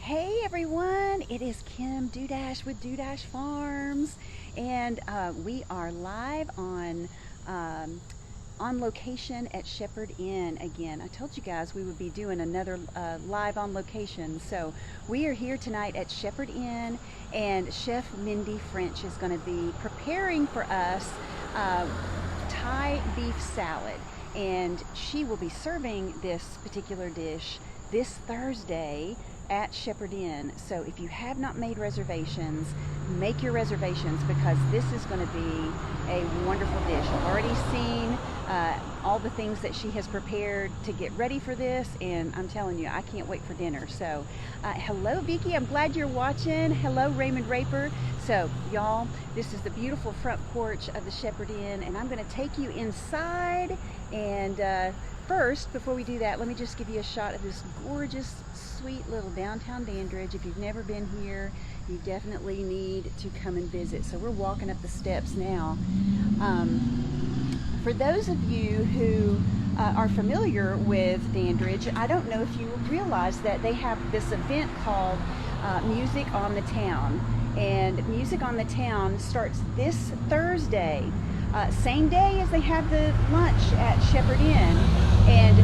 Hey everyone, it is Kim Dudash with Dudash Farms, and we are live on location at Shepard Inn again. I told you guys we would be doing another live on location, so we are here tonight at Shepard Inn, and Chef Mindy French is going to be preparing for us Thai beef salad, and she will be serving this particular dish this Thursday at Shepard Inn. So if you have not made reservations, make your reservations, because this is going to be a wonderful dish. I've already seen all the things that she has prepared to get ready for this, and I'm telling you, I can't wait for dinner. So hello Vicky, I'm glad you're watching. Hello Raymond Raper. So y'all, this is the beautiful front porch of the Shepard Inn, and I'm going to take you inside. And first, before we do that, let me just give you a shot of this gorgeous, sweet little downtown Dandridge. If you've never been here, you definitely need to come and visit. So we're walking up the steps now. For those of you who are familiar with Dandridge, I don't know if you realize that they have this event called Music on the Town. And Music on the Town starts this Thursday, same day as they have the lunch at Shepard Inn. And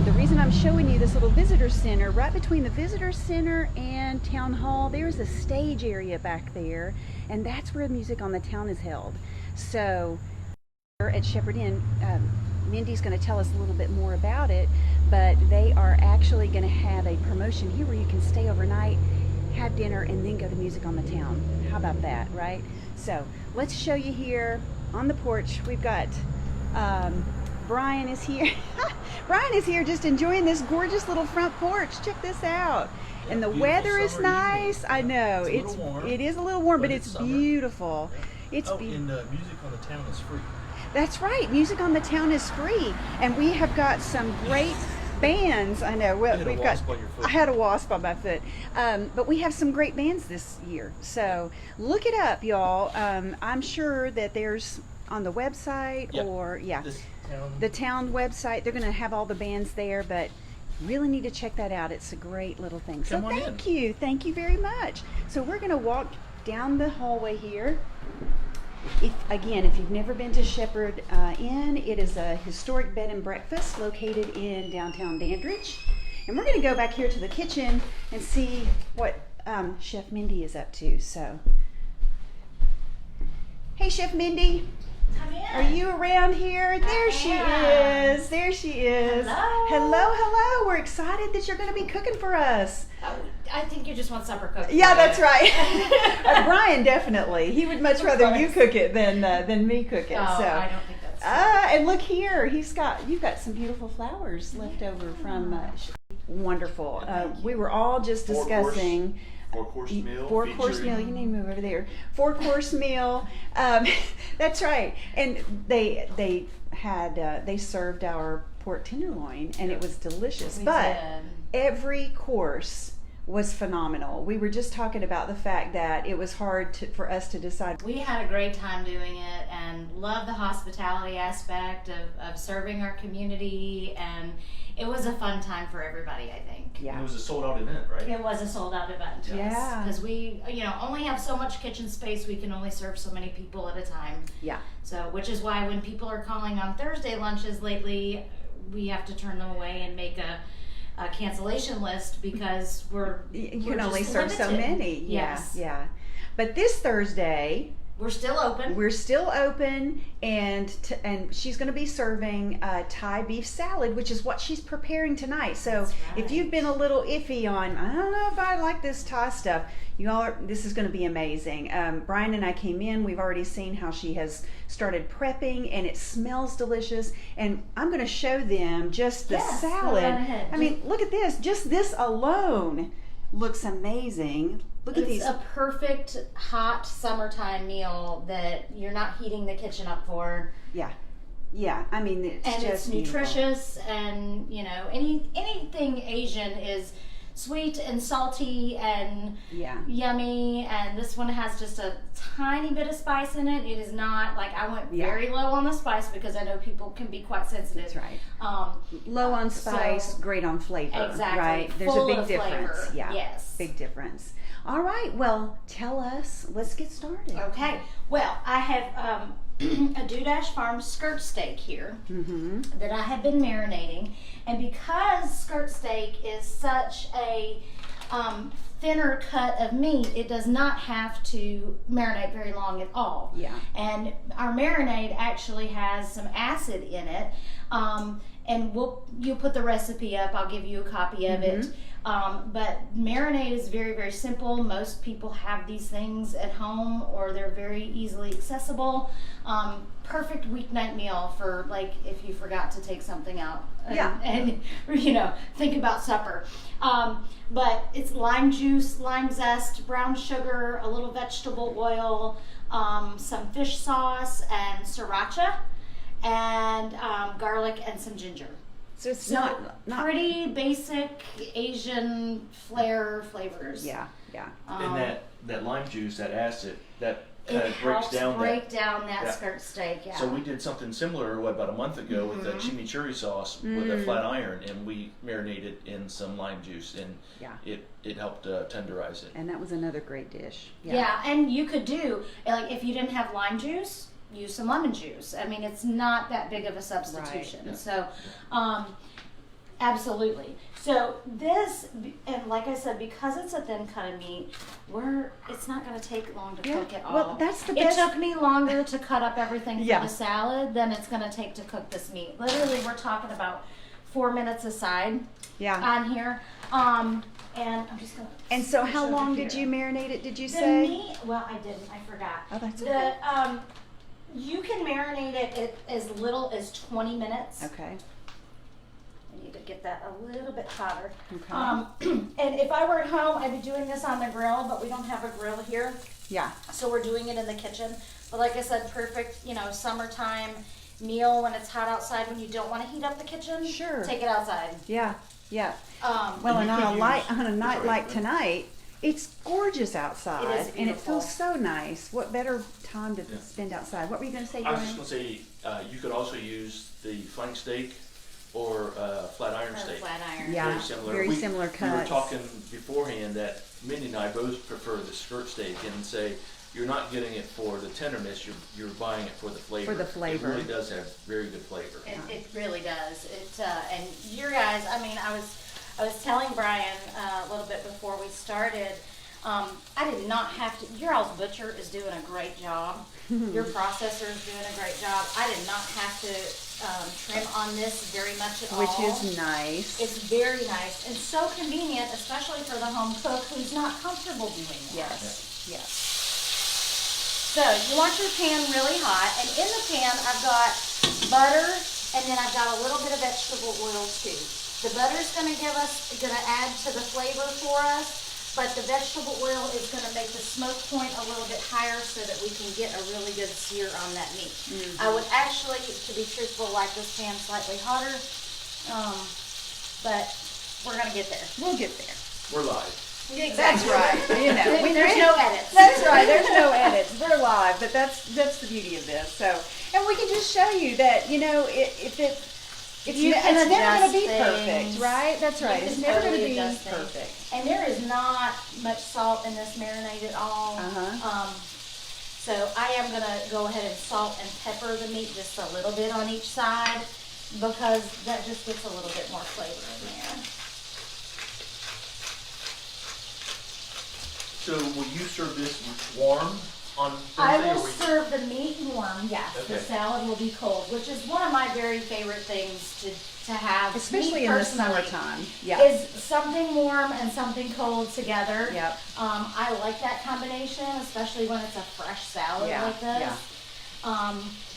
the reason I'm showing you this little visitor center, right between the visitor center and town hall, there's a stage area back there, and that's where Music on the Town is held. So at Shepard Inn, Mindy's going to tell us a little bit more about it, but they are actually going to have a promotion here where you can stay overnight, have dinner, and then go to Music on the Town. How about that, right? So let's show you here on the porch. We've got Brian is here. Brian is here just enjoying this gorgeous little front porch. Check this out. Yeah, and the weather is nice. Evening. I know it is a little warm, but it's beautiful. Yeah. It's and Music on the Town is free. That's right. Music on the Town is free, and we have got some great bands. I know. Well, we've got. I had a wasp on my foot, but we have some great bands this year. So look it up, y'all. I'm sure that there's on the website or the town website. They're going to have all the bands there, but really need to check that out. It's a great little thing. So thank you very much. So we're going to walk down the hallway here. If you've never been to Shepard Inn, it is a historic bed and breakfast located in downtown Dandridge. And we're going to go back here to the kitchen and see what Chef Mindy is up to. So, hey Chef Mindy. Come in. Are you around here? There she is. There she is. Hello. We're excited that you're going to be cooking for us. Oh, I think you just want supper cooked. Yeah, that's right. Brian definitely. He would much rather you cook it than me cook it. Oh, so I don't think that's true. And look here, you've got some beautiful flowers left over from. Wonderful. We were all just discussing. Four-course meal. Four-course meal. You need to move over there. Four-course meal. That's right. And they served our pork tenderloin, and it was delicious. But every course was phenomenal. We were just talking about the fact that it was hard for us to decide. We had a great time doing it, and love the hospitality aspect of serving our community, and it was a fun time for everybody, I think. Yeah. And it was a sold-out event, right? It was a sold-out event, yes. Yeah. Because we, only have so much kitchen space. We can only serve so many people at a time. Yeah. So, which is why when people are calling on Thursday lunches lately, we have to turn them away and make a cancellation list, because you can only serve so many. Yes. Yeah. But this Thursday, we're still open. We're still open, and she's going to be serving Thai beef salad, which is what she's preparing tonight. So if you've been a little iffy on, I don't know if I like this Thai stuff, this is going to be amazing. Brian and I came in. We've already seen how she has started prepping, and it smells delicious. And I'm going to show them just the salad. Go ahead. I mean, look at this. Just this alone looks amazing. Look at these. It's a perfect hot summertime meal that you're not heating the kitchen up for. Yeah. I mean, it's and just it's nutritious, and anything Asian is sweet and salty and Yeah. yummy, and this one has just a tiny bit of spice in it. It is not like I went very low on the spice because I know people can be quite sensitive. That's right. Low on spice, great on flavor. Exactly. Right? There's Full a big of difference. flavor. Yeah. Yes. Big difference. All right. Well, tell us. Let's get started. Okay. Well, I have a Dudash Farm skirt steak here that I have been marinating, and because skirt steak is such a thinner cut of meat, it does not have to marinate very long at all. Yeah. And our marinade actually has some acid in it, and you'll put the recipe up. I'll give you a copy of it. But marinade is very, very simple. Most people have these things at home, or they're very easily accessible. Perfect weeknight meal for, like, if you forgot to take something out and think about supper. But it's lime juice, lime zest, brown sugar, a little vegetable oil, some fish sauce, and sriracha, and garlic and some ginger. So it's not pretty basic Asian flavors. Yeah. And that lime juice, that acid, that kind It of breaks helps break down that yeah. skirt steak. Yeah. So we did something similar about a month ago with the chimichurri sauce with a flat iron, and we marinated in some lime juice, and it helped tenderize it. And that was another great dish. Yeah, and you could do, like, if you didn't have lime juice, use some lemon juice. I mean, it's not that big of a substitution. Right. So, absolutely. So this, and like I said, because it's a thin cut of meat, it's not going to take long to cook at all. Well, that's the best. It took me longer to cut up everything for Yeah. the salad than it's going to take to cook this meat. Literally, we're talking about 4 minutes aside on here. And I'm just going to... And so how long did you marinate it, did you The say? meat, well, I didn't. I forgot. Oh, that's okay. You can marinate it as little as 20 minutes. Okay. I need to get that a little bit hotter. Okay. And if I were at home, I'd be doing this on the grill, but we don't have a grill here. Yeah. So we're doing it in the kitchen. But like I said, perfect, summertime meal when it's hot outside, when you don't want to heat up the kitchen. Sure. Take it outside. Yeah. Well, And and you could on a night like tonight, it's gorgeous outside, It is and it beautiful. feels so nice. What better time to spend outside? What were you going to say, I was Joanne? just going to say, you could also use the flank steak or flat iron Or steak. flat iron. Yeah. Very similar. Very similar We were cuts. talking beforehand that Mindy and I both prefer the skirt steak, and say you're not getting it for the tenderness, you're buying it for the flavor. For the flavor. It really does have very good flavor. It really does. And your guys, I mean, I was telling Brian a little bit before we started, I did not have to, your all's butcher is doing a great job. Your processor is doing a great job. I did not have to trim on this very much at all. Which is nice. It's very nice and so convenient, especially for the home cook who's not comfortable doing that. Yes. So you want your pan really hot, and in the pan I've got butter, and then I've got a little bit of vegetable oil too. The butter's gonna add to the flavor for us, but the vegetable oil is gonna make the smoke point a little bit higher so that we can get a really good sear on that meat. I would actually, to be truthful, like this pan slightly hotter, but we're gonna get there. We'll get there. We're live. That's right. There's no edits. That's right. There's no edits. We're live, but that's the beauty of this. So, and we can just show you that it's never going to be perfect, right? That's right. It's never going to be perfect. And there is not much salt in this marinade at all. So I am going to go ahead and salt and pepper the meat just a little bit on each side, because that just gets a little bit more flavor in there. So will you serve this warm on Thursday? I will or we- serve the meat warm, yes. The Okay. salad will be cold, which is one of my very favorite things to have. Especially me in the personally, summertime. Yeah. Is something warm and something cold together. Yep. I like that combination, especially when it's a fresh salad Yeah, like this. yeah.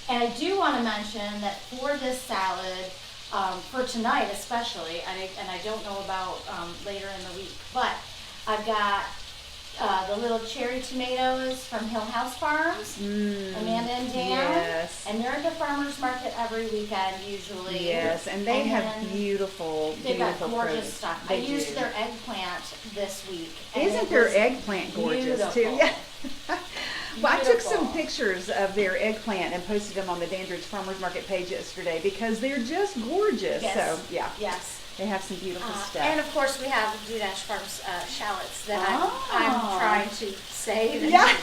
And I do want to mention that for this salad, for tonight especially, and I don't know about later in the week, but I've got the little cherry tomatoes from Hill House Farms. Amanda and Dan. Yes. And they're at the farmer's market every weekend usually. Yes, and they have beautiful, they've got beautiful gorgeous produce. stuff. They I used do. their eggplant this week. And Isn't it their was eggplant gorgeous too? beautiful. Yeah. Well, I took some Beautiful. pictures of their eggplant and posted them on the Dandridge Farmers Market page yesterday because they're just gorgeous. Yes. So yeah, Yes. they have some beautiful stuff. And of course we have Dash Farms shallots that Oh. I'm trying to save and Yeah.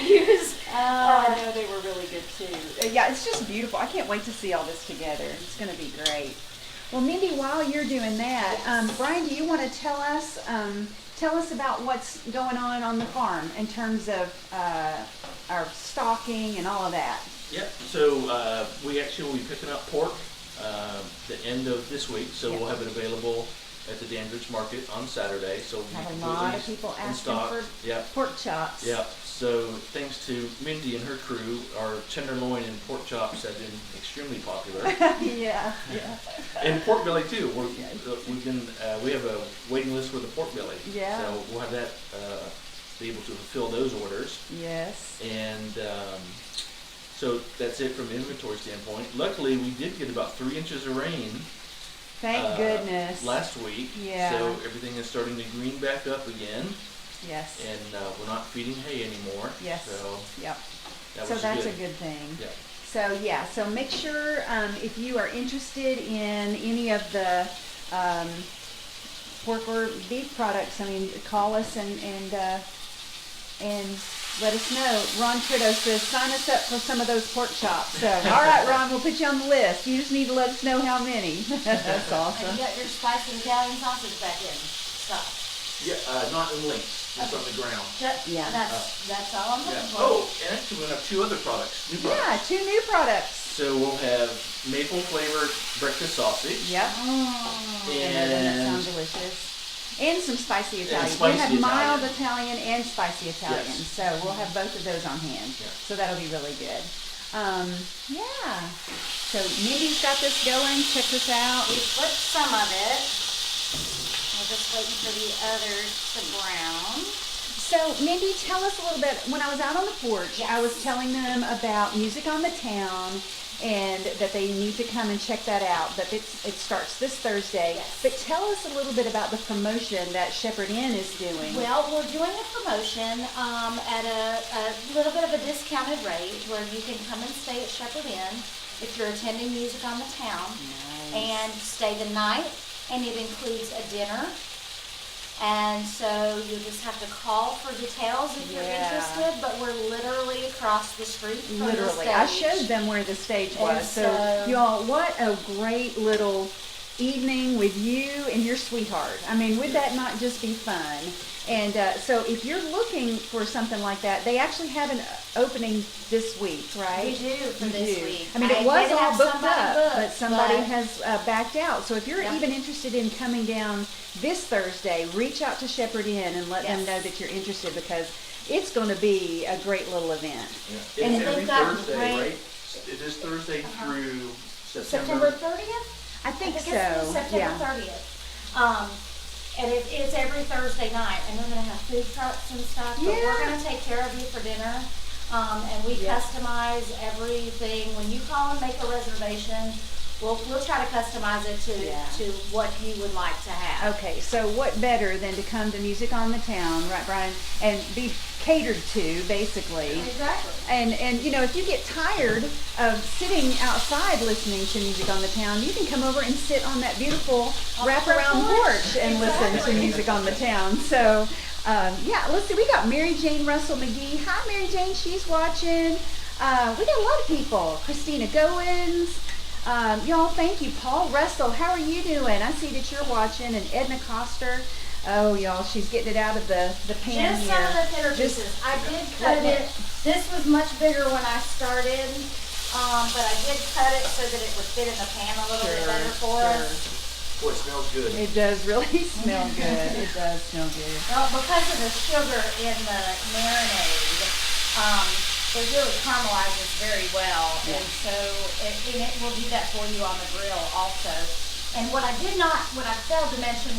use. I know they were really good too. Yeah, it's just beautiful. I can't wait to see all this together. It's going to be great. Well, Mindy, while you're doing that, Brian, do you want to tell us about what's going on the farm in terms of our stocking and all of that? Yep. So we actually will be picking up pork the end of this week, so we'll have it available at the Dandridge Market on Saturday. So we Have a lot of people in asking stock. for pork chops. Yep. So thanks to Mindy and her crew, our tenderloin and pork chops have been extremely popular. Yeah. And pork belly too. We have a waiting list for the pork belly. Yeah. So we'll have that be able to fulfill those orders. Yes. And so that's it from an inventory standpoint. Luckily, we did get about 3 inches of rain. Thank goodness. Last week. Yeah. So everything is starting to green back up again. Yes. And we're not feeding hay anymore. Yes. So yep. that So was that's good. a good thing. Yeah. So make sure if you are interested in any of the pork or beef products, I mean, call us and let us know. Ron Trito says, sign us up for some of those pork chops. So, all right, Ron, we'll put you on the list. You just need to let us know how many. That's awesome. And you got your spicy Italian sausage back in stock. Yeah, not in links, just on the ground. Yeah. That's all I'm looking for. Oh, and actually we have 2 other products, new products. Yeah, 2 new products. So we'll have maple flavored breakfast sausage. Yep. Oh. And that sounds delicious. And some spicy Italian. spicy We have mild Italian. Italian and spicy Italian. Yes. So we'll have both of those on hand. Yeah. So that'll be really good. Yeah. So Mindy's got this going. Check this out. We flipped some of it. We're just waiting for the others to brown. So Mindy, tell us a little bit. When I was out on the porch, I was telling them about Music on the Town and that they need to come and check that out. That it starts this Thursday. Yes. But tell us a little bit about the promotion that Shepard Inn is doing. Well, we're doing a promotion at a little bit of a discounted rate where you can come and stay at Shepard Inn if you're attending Music on the Town. Nice. And stay the night, and it includes a dinner. And so you just have to call for details if you're interested, but we're literally across the street from the stage. I showed them where the stage was. And So y'all, what a great little evening with you and your sweetheart. I mean, would that not just be fun? And so if you're looking for something like that, they actually have an opening this week, right? We do for this week. I mean, it was did all have booked somebody up, booked, but somebody has backed out. So if you're Yep. even interested in coming down this Thursday, reach out to Shepard Inn and let them Yes. know that you're interested because it's going to be a great little event. Yeah. And It's every they've got Thursday, great- right? It is Thursday through September 30th? I think it's so. September 30th. And it's every Thursday night, and they're going to have food trucks and stuff, but we're Yeah. going to take care of you for dinner. And we Yeah. customize everything. When you call and make a reservation, we'll try to customize it to what you would like to have. Okay, so what better than to come to Music on the Town, right, Brian, and be catered to, basically. Exactly. And you know, if you get tired of sitting outside listening to Music on the Town, you can come over and sit on that beautiful wraparound porch and listen to Music on the Town. So, yeah, let's see. We got Mary Jane Russell McGee. Hi, Mary Jane. She's watching. We got a lot of people. Christina Goins. Y'all, thank you. Paul Russell, how are you doing? I see that you're watching. And Edna Coster. Oh, y'all, she's getting it out of the pan Just here. some of the thinner pieces. I did cut it. This was much bigger when I started, but I did cut it so that it would fit in the pan a little bit better for us. Boy, it smells good. It does really smell good. It does smell good. Well, because of the sugar in the marinade, it really caramelizes very well, and so it will do that for you on the grill also. And what I failed to mention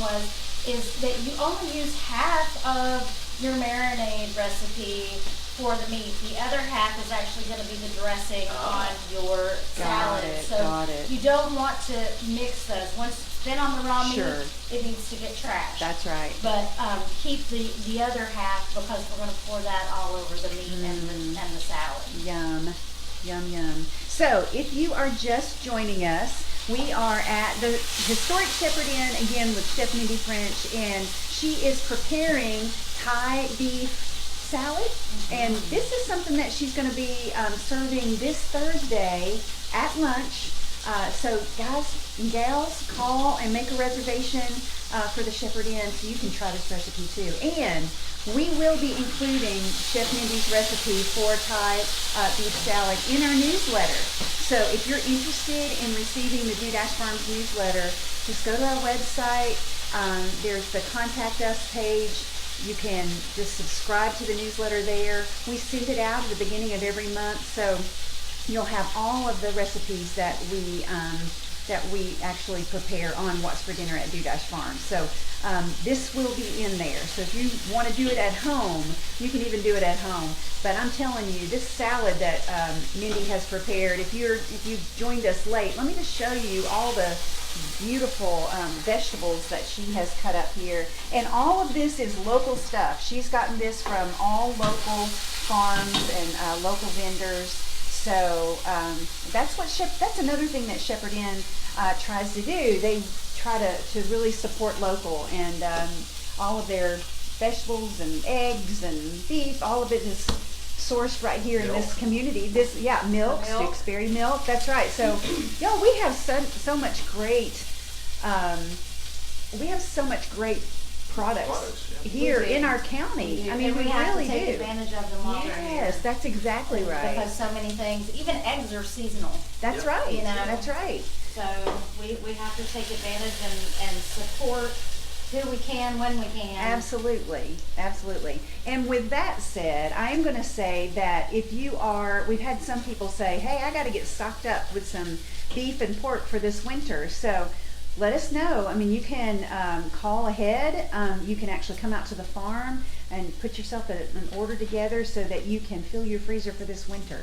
is that you only use half of your marinade recipe for the meat. The other half is actually going to be the dressing on your salad. Got it. You don't want to mix those. Once it's been on the raw meat, it needs to get trashed. That's right. But keep the other half, because we're going to pour that all over the meat and the salad. Yum, yum, yum. So if you are just joining us, we are at the historic Shepard Inn again with Chef Mindy French, and she is preparing Thai beef salad. And this is something that she's going to be serving this Thursday at lunch. So guys and gals, call and make a reservation for the Shepard Inn so you can try this recipe too. And we will be including Chef Mindy's recipe for Thai beef salad in our newsletter. So if you're interested in receiving the Do Farms newsletter, just go to our website. There's the Contact Us page. You can just subscribe to the newsletter there. We send it out at the beginning of every month, so you'll have all of the recipes that we actually prepare on What's for Dinner at Do Farms. So this will be in there. So if you want to do it at home, you can even do it at home. But I'm telling you, this salad that Mindy has prepared, if you've joined us late, let me just show you all the beautiful vegetables that she has cut up here. And all of this is local stuff. She's gotten this from all local farms and local vendors. So that's another thing that Shepard Inn tries to do. They try to really support local, and all of their vegetables and eggs and beef, all of it is sourced right here in this community. Milk, Stewksbury milk. That's right. So, we have so much great. We have so much great products here in our county. I mean, we have really to take do. advantage of them while they're here. Yes, that's exactly right. Because so many things, even eggs are seasonal. That's right. You know, that's right. So we have to take advantage and support who we can when we can. Absolutely, absolutely. And with that said, I am going to say that we've had some people say, hey, I got to get stocked up with some beef and pork for this winter. So let us know. I mean, you can call ahead. You can actually come out to the farm and put yourself an order together so that you can fill your freezer for this winter.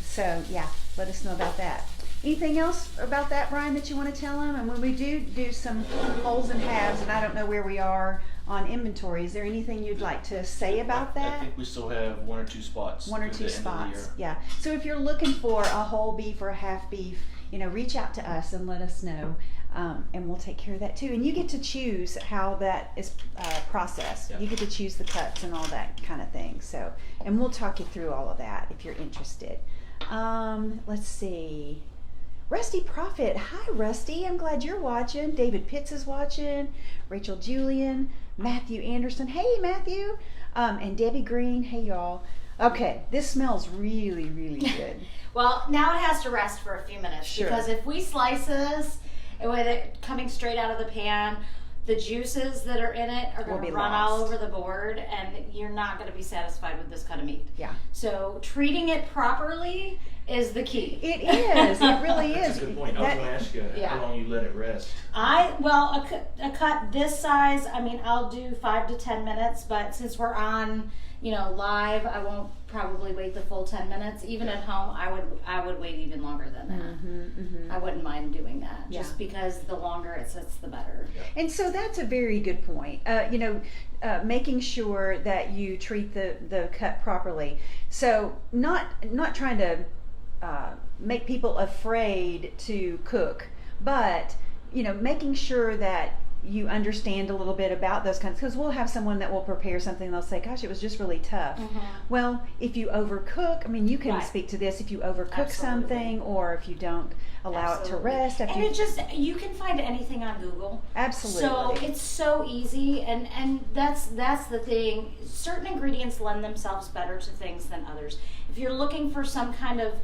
So yeah, let us know about that. Anything else about that, Brian, that you want to tell them? And when we do some wholes and halves, and I don't know where we are on inventory, is there anything you'd like to say about that? I think we still have one or two spots. One or two spots, yeah. So if you're looking for a whole beef or a half beef, reach out to us and let us know, and we'll take care of that too. And you get to choose how that is processed. Yeah. You get to choose the cuts and all that kind of thing. So, and we'll talk you through all of that if you're interested. Let's see. Rusty Prophet. Hi, Rusty. I'm glad you're watching. David Pitts is watching. Rachel Julian. Matthew Anderson. Hey, Matthew. And Debbie Green. Hey, y'all. Okay, this smells really, really good. Well, now it has to rest for a few minutes. Sure. Because if we slice this with it coming straight out of the pan, the juices that are in it are going to run all over the board, and you're not going to be satisfied with this cut of meat. Yeah. So treating it properly is the key. It is. It really is. That's a good point. I was going to ask you how long you let it rest. A cut this size, I mean, I'll do 5 to 10 minutes, but since we're on, live, I won't probably wait the full 10 minutes. Even at home, I would wait even longer than that. I wouldn't mind doing that, just because the longer it sits, the better. Yeah. And so that's a very good point. Making sure that you treat the cut properly. So not trying to make people afraid to cook, but making sure that you understand a little bit about those kinds, because we'll have someone that will prepare something and they'll say, gosh, it was just really tough. Well, if you overcook, I mean, you can speak to this, if you overcook something, or if you don't allow it to rest. And you can find anything on Google. Absolutely. So it's so easy, and that's the thing. Certain ingredients lend themselves better to things than others. If you're looking for some kind of,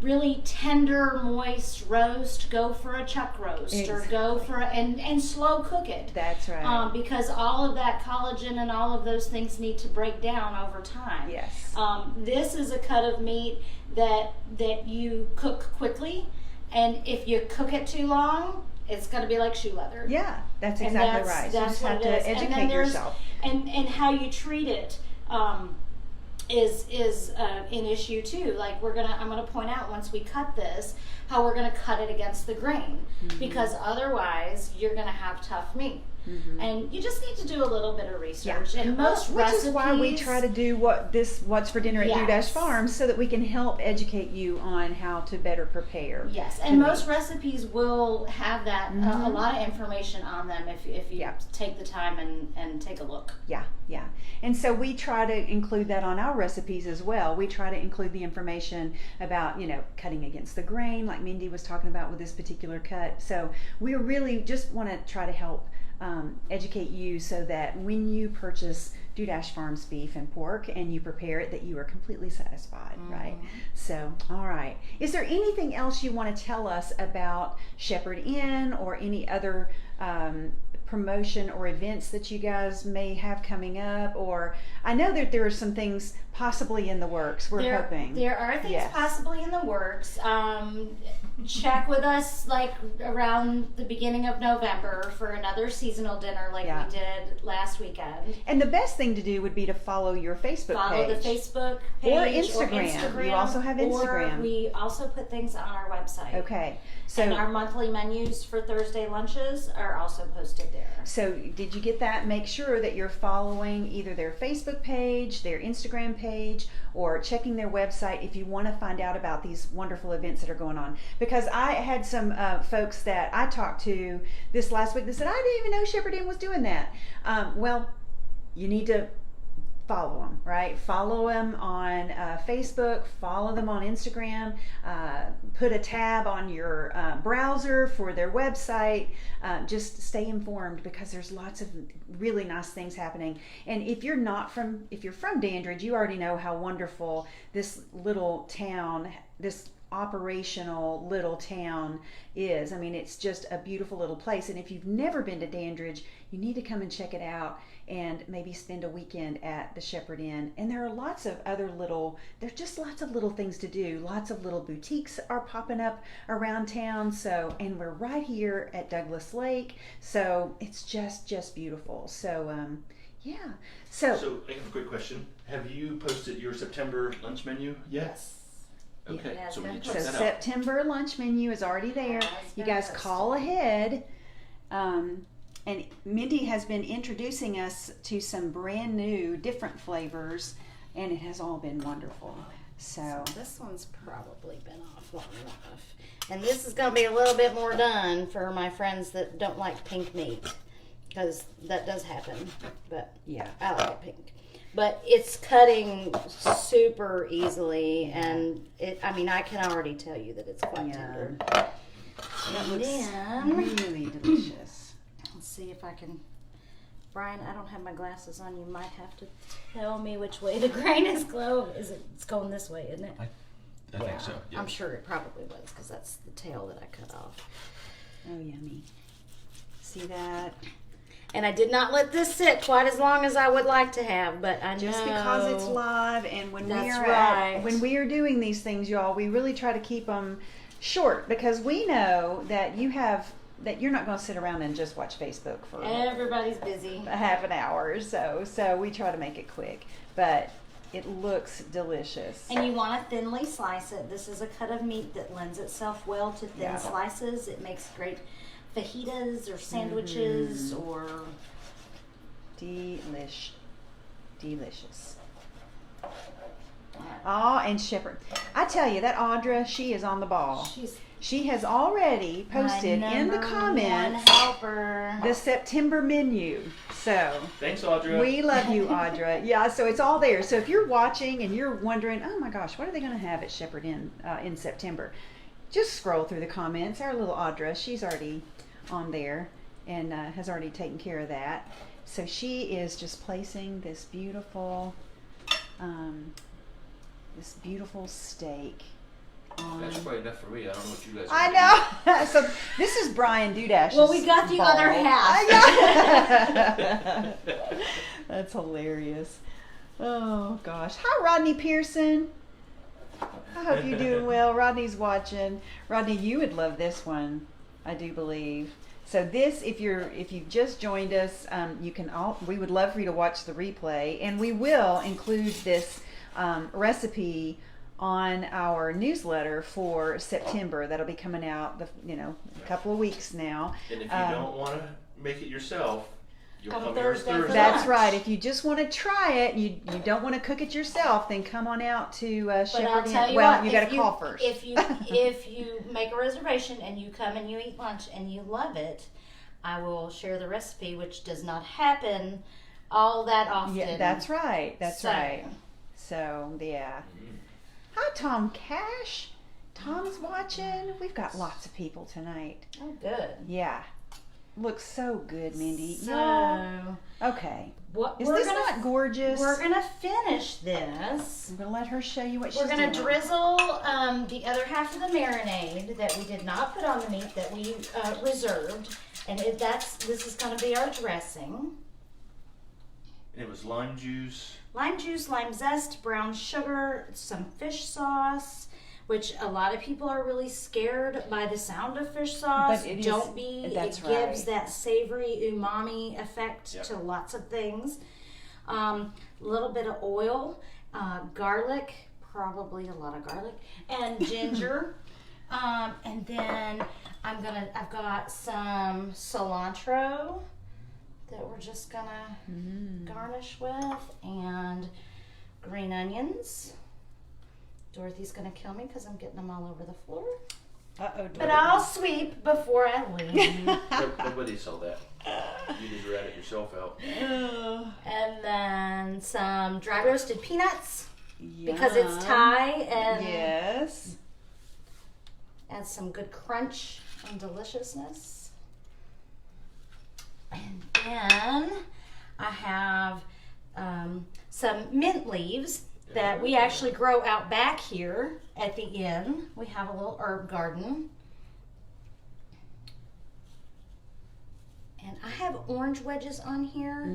really tender, moist roast, go for a chuck roast, or go for and slow cook it. That's right. Because all of that collagen and all of those things need to break down over time. Yes. This is a cut of meat that you cook quickly, and if you cook it too long, It's going to be like shoe leather. Yeah, that's exactly right. So you just have to educate yourself. And how you treat it is an issue too. Like I'm gonna point out once we cut this, how we're gonna cut it against the grain, because otherwise you're gonna have tough meat. And you just need to do a little bit of research. And most recipes, which is why we try to do what's for dinner at Dudash Farms, so that we can help educate you on how to better prepare. Yes, and most recipes will have that a lot of information on them if you take the time and take a look. Yeah. And so we try to include that on our recipes as well. We try to include the information about, cutting against the grain, like Mindy was talking about with this particular cut. So we really just want to try to help educate you, so that when you purchase Dudash Farms beef and pork and you prepare it, that you are completely satisfied, right? So, all right. Is there anything else you want to tell us about Shepard Inn, or any other promotion or events that you guys may have coming up? Or I know that there are some things possibly in the works. We're hoping. There are things possibly in the works. Check with us like around the beginning of November for another seasonal dinner like we did last weekend. And the best thing to do would be to follow your Facebook page. Follow the Facebook page or Instagram. You also have Instagram. Or we also put things on our website. Okay. So, and our monthly menus for Thursday lunches are also posted there. So did you get that? Make sure that you're following either their Facebook page, their Instagram page, or checking their website if you want to find out about these wonderful events that are going on. Because I had some folks that I talked to this last week that said, I didn't even know Shepard Inn was doing that. Well, you need to follow them, right? Follow them on Facebook, follow them on Instagram, put a tab on your browser for their website. Just stay informed, because there's lots of really nice things happening. And if you're from Dandridge, you already know how wonderful this little town, this operational little town is. I mean, it's just a beautiful little place. And if you've never been to Dandridge, you need to come and check it out, and maybe spend a weekend at the Shepard Inn. And there are lots of other there's just lots of little things to do. Lots of little boutiques are popping up around town. So, and we're right here at Douglas Lake. So it's just beautiful. So, yeah. So I have a quick question. Have you posted your September lunch menu yet? Yes. Okay, Yeah, so we can So check that out. September lunch menu is already there. You guys call ahead. And Mindy has been introducing us to some brand new, different flavors, and it has all been wonderful. So this one's probably been off long enough. And this is going to be a little bit more done for my friends that don't like pink meat, because that does happen. But yeah, I like it pink. But it's cutting super easily, and I can already tell you that it's quite tender. That looks really delicious. Let's see if I can. Brian, I don't have my glasses on. You might have to tell me which way the grain is going. It's going this way, isn't it? I think so. Yeah. I'm sure it probably was, because that's the tail that I cut off. Oh, yummy. See that? And I did not let this sit quite as long as I would like to have, but I know. Just because it's live, and when That's when we are doing these things, y'all, we really try to keep them short, because we know that you're not going to sit around and just watch Facebook for Everybody's busy. a half an hour or so. So we try to make it quick, but it looks delicious. And you want to thinly slice it. This is a cut of meat that lends itself well to thin slices. It makes great fajitas or sandwiches or delicious. Oh, and Shepard, I tell you, that Audra, she is on the ball. She has already posted in the comments the September menu. So thanks, Audra. We love you, Audra. Yeah, so it's all there. So if you're watching and you're wondering, oh my gosh, what are they going to have at Shepard Inn in September? Just scroll through the comments. Our little Audra, she's already on there and has already taken care of that. So she is just placing this beautiful steak on. That's probably enough for me. I don't know what you guys. I know. So this is Brian Dudash's. Well, we got the ball. other half. That's hilarious. Oh gosh. Hi, Rodney Pearson. I hope you're doing well. Rodney's watching. Rodney, you would love this one. I do believe. So this, if you've just joined us, we would love for you to watch the replay, and we will include this recipe on our newsletter for September. That'll be coming out, a couple of weeks now. And if you don't want to make it yourself, you'll Come come here Thursday Thursday. for That's lunch. right. If you just want to try it, you don't want to cook it yourself, then come on out to But I'll Shepard. tell you Well, what, you got to call first. If you make a reservation and you come and you eat lunch and you love it, I will share the recipe, which does not happen all that often. Yeah, that's right. That's So- right. So yeah. Hi, Tom Cash. Tom's watching. We've got lots of people tonight. Oh, good. Yeah. Looks so good, Mindy. So, Y'all. Okay. what Is we're this gonna, not gorgeous? We're gonna finish this. I'm gonna let her show you what We're she's gonna doing. drizzle the other half of the marinade that we did not put on the meat that we reserved, and this is gonna be our dressing. It was lime juice. Lime juice, lime zest, brown sugar, some fish sauce, which a lot of people are really scared by the sound of fish sauce. But it is- Don't be. that's It gives right. that savory umami effect Yep. to lots of things. A little bit of oil, garlic, probably a lot of garlic, and ginger. And then I've got some cilantro that we're just gonna garnish with, and green onions. Dorothy's gonna kill me because I'm getting them all over the floor. Uh-oh. But I'll sweep before I leave. Nobody saw that. You just rat it yourself out. And then some dry roasted peanuts because it's Thai, and Yes. adds some good crunch and deliciousness. And then I have some mint leaves that we actually grow out back here at the inn. We have a little herb garden. And I have orange wedges on here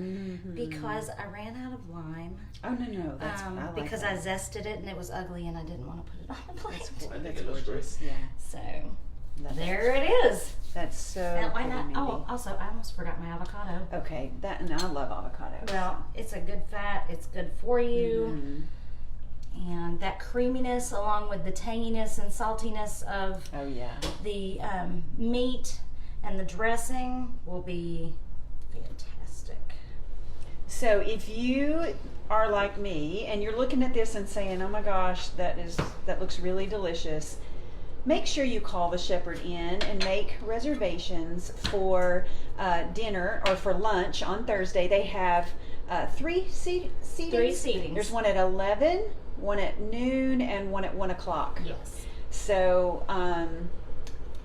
because I ran out of lime. Oh no, that's I like because that. I zested it and it was ugly and I didn't want to put it on the plate. I think it looks great. Yeah. So Love there it is. That's so. And why pretty, not? Mindy. Oh, also I almost forgot my avocado. Okay, and I love avocado. Well, it's a good fat. It's good for you. And that creaminess along with the tanginess and saltiness of Oh yeah. the meat and the dressing will be fantastic. So if you are like me and you're looking at this and saying, "Oh my gosh, that looks really delicious," make sure you call the Shepard Inn and make reservations for dinner or for lunch on Thursday. They have three seatings. 3 seatings. There's one at 11, one at noon, and one at 1 o'clock. Yes. So,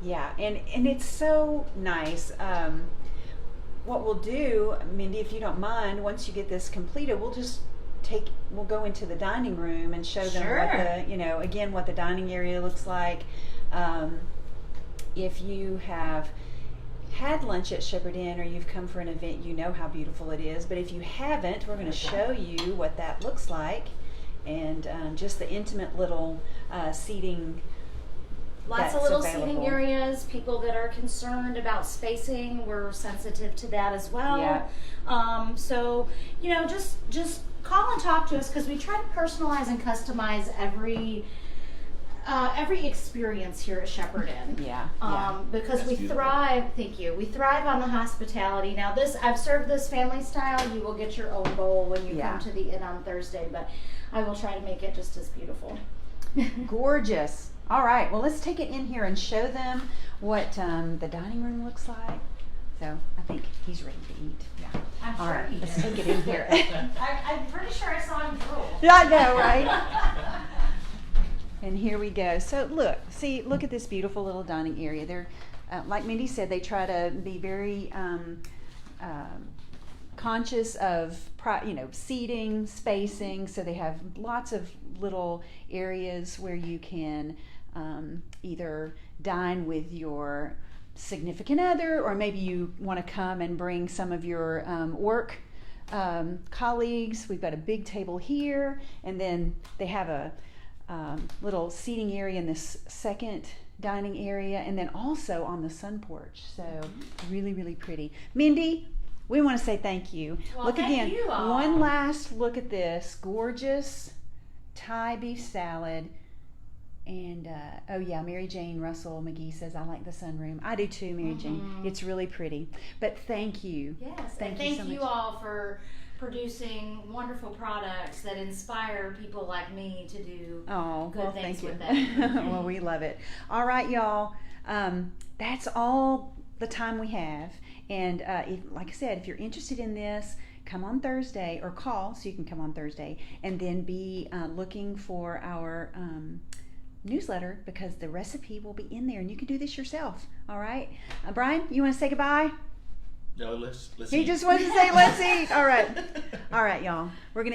yeah, and it's so nice. What we'll do, Mindy, if you don't mind, once you get this completed, we'll go into the dining room and show them Sure. what the dining area looks like. If you have had lunch at Shepard Inn or you've come for an event, you know how beautiful it is. But if you haven't, we're going to show you what that looks like, and just the intimate little seating. Lots of that's little available. seating areas. People that are concerned about spacing, we're sensitive to that as well. Yeah. So just call and talk to us because we try to personalize and customize every experience here at Shepard Inn. Yeah. Because That's we beautiful. thrive. Thank you. We thrive on the hospitality. Now, I've served this family style. You will get your own bowl when you come to the inn on Thursday, but I will try to make it just as beautiful. Gorgeous. All right. Well, let's take it in here and show them what the dining room looks like. So I think he's ready to eat. Yeah. I'm All sure right. he Let's is. take it in here. I'm pretty sure I saw him drool. Yeah, I know, right? And here we go. So look at this beautiful little dining area. They're, like Mindy said, they try to be very conscious of seating, spacing. So they have lots of little areas where you can either dine with your significant other, or maybe you want to come and bring some of your work colleagues. We've got a big table here, and then they have a little seating area in this second dining area, and then also on the sun porch. So really, really pretty. Mindy, we want to say thank you. Well, Look thank again. you all. One last look at this gorgeous Thai beef salad. And oh yeah, Mary Jane Russell McGee says, I like the sunroom. I do too, Mary Jane. It's really pretty. But thank you. Yes, Thank and you thank so you much. all for producing wonderful products that inspire people like me to do Oh, good well, things thank you. with them. Well, we love it. All right, y'all. That's all the time we have. And if, like I said, if you're interested in this, come on Thursday or call so you can come on Thursday, and then be looking for our newsletter, because the recipe will be in there and you can do this yourself. All right, Brian, you want to say goodbye? No, let's He eat. just wanted to say let's eat. All right, y'all, we're gonna